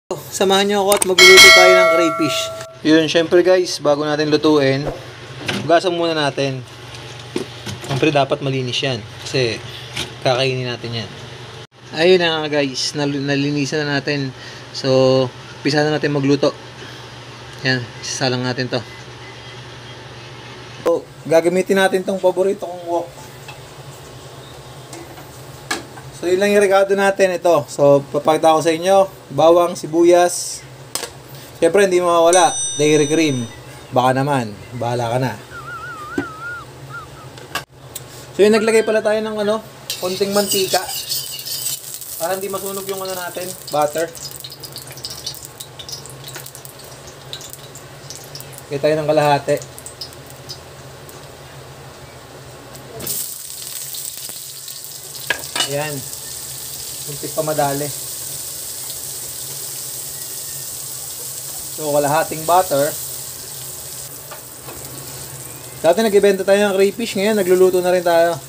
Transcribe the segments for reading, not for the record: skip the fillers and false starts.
Samahan niyo ako at magluluto tayo ng crayfish. Yun, syempre guys, bago natin lutuin, hugasan muna natin. Syempre dapat malinis yan kasi kakainin natin yan. Ayun na nga guys, nalinisan na natin. So, umpisa na natin magluto. Yan, isasalang natin to. So, gagamitin natin tong paborito kong wok. So, yun lang yung rekado natin ito. So, papakita ko sa inyo. Bawang, sibuyas. Siyempre, hindi mawawala. Dairy cream. Baka naman. Bahala ka na. So, yun, naglagay pala tayo ng konting mantika. Para hindi masunog yung natin. Butter. Lagay tayo ng kalahati. Ayan. Muntik pa madali. So, kalahating butter. Dati nag-ibenta tayo ng crayfish. Ngayon, nagluluto na rin tayo.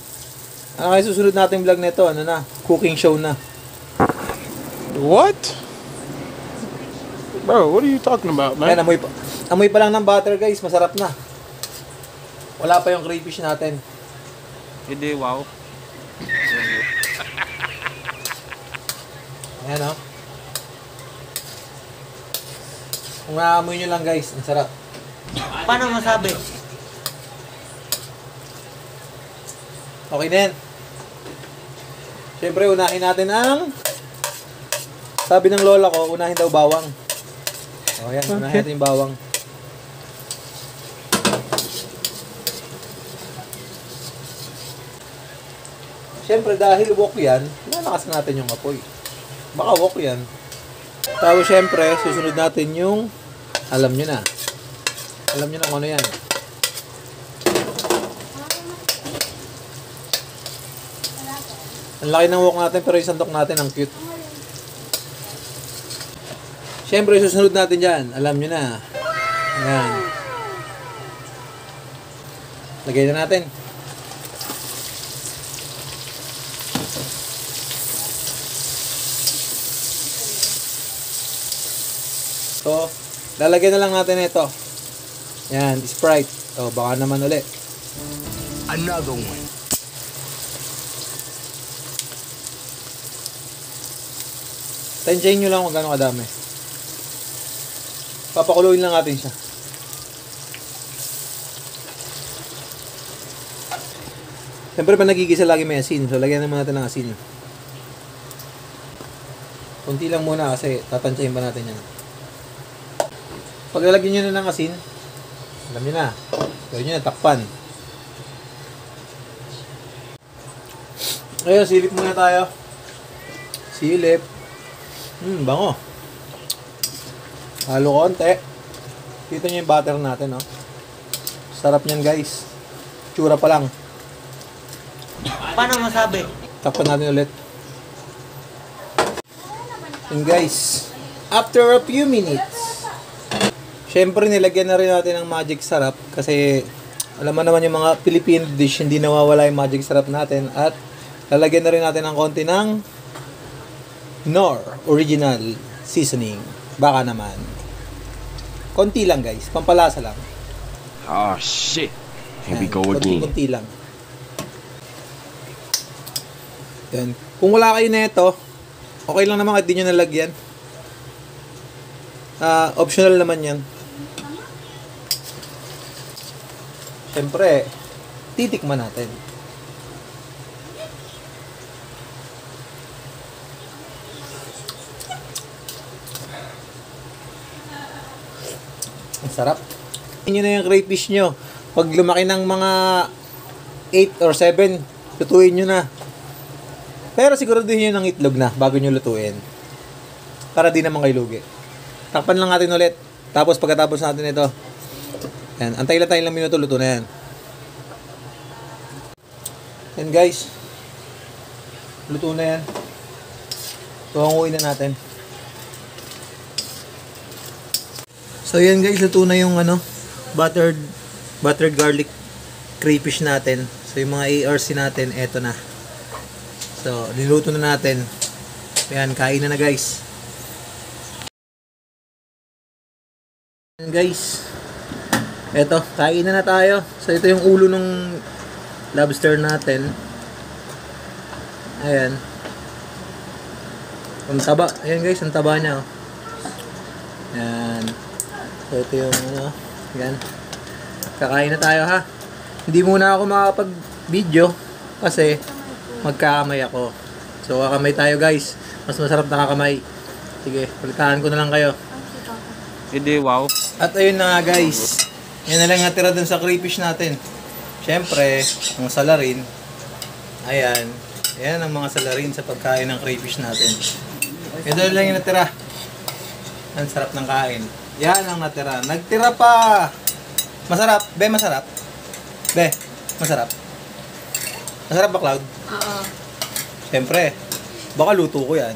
Ano kaya susunod nating vlog nito? Ano na? Cooking show na. What? Bro, what are you talking about, man? Ayan, amoy pa lang ng butter, guys. Masarap na. Wala pa yung crayfish natin. Hindi, wow. Ayan, o. Kung naamoy nyo lang, guys, ang sarap. Paano masabi? Okay na yan. Siyempre, unahin natin ang... Sabi ng lola ko, unahin daw bawang. O, yan. Unahin natin yung bawang. Siyempre, dahil wok yan, lalakas natin yung apoy. Baka wok yan. Tapos syempre, susunod natin yung alam nyo na. Alam nyo na kung ano yan. Ang laki ng wok natin pero yung sandok natin ang cute. Syempre, susunod natin dyan. Alam nyo na. Ayan. Lagay na natin. So, lalagyan na lang natin ito. Yan, Sprite. O, baka naman ulit. Another one. Tansyahin nyo lang kung gano'ng kadami. Papakuluin lang natin siya. Siyempre pa nagigisa lagi may asin. So, lagyan naman natin ng asin. Kunti lang muna kasi tatansyahin pa natin yan. Pag lalagyan nyo na ng asin, alam nyo na. Gawin nyo na, takpan. Ngayon, silip muna tayo. Silip. Bango. Halo konti. Kita nyo yung butter natin, no? Sarap nyan, guys. Tsura pa lang. Paano masabi? Takpan natin ulit. And guys, after a few minutes, syempre nilagyan na rin natin ng magic sarap kasi alam mo naman yung mga Filipino dish, hindi nawawala yung magic sarap natin at lalagyan na rin natin ng konti ng Knorr original seasoning. Baka naman. Konti lang guys, pampalasa lang. Oh, shit. Here we go again. Konti lang. Yan. Kung wala kayo na ito, okay lang naman kahit di nyo nalagyan. Optional naman yan. Siyempre, titikman natin. Ang sarap. Inyo na yung crayfish nyo. Pag lumaki ng mga 8 or 7, lutuin nyo na. Pero siguraduhin nyo ng itlog na bago nyo lutuin. Para di naman kayo lugi. Takpan lang natin ulit. Tapos pagkatapos natin ito, yan, antay lang tayo lang minuto, luto na yan. Yan guys. Luto na yan. Tuhanguin na natin. So yan guys, luto na yung buttered garlic crayfish natin. So yung mga ARC natin, eto na. So, niluto na natin. Ayan, kain na guys. Ayan guys. Eto, kainan na tayo. So ito yung ulo ng lobster natin. Ayan. Ang taba. Ayan guys, ang taba niya. Oh. Ayan. So ito yung ano. Ayan. Kakain na tayo ha. Hindi muna ako makakapag-video kasi magkakamay ako. So kakamay tayo guys. Mas masarap nakakamay. Sige, palitaan ko na lang kayo. Hindi, wow. At ayun na nga guys. Yan na lang natira dun sa crayfish natin. Siyempre, ang salarin. Ayan. Ayan ang mga salarin sa pagkain ng crayfish natin. Ito lang yung natira. Ang sarap ng kain. Yan ang natira. Nagtira pa. Masarap. Be, masarap. Be, masarap. Masarap ba, Cloud? Oo. Siyempre. Baka luto ko yan.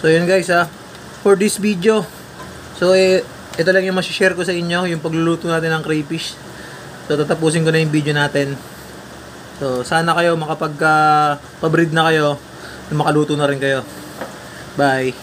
So yun guys ha. For this video. So ito lang yung masishare ko sa inyo. Yung pagluluto natin ng crayfish. So tatapusin ko na yung video natin. So sana kayo makapag pa-breed na kayo. Makaluto na rin kayo. Bye.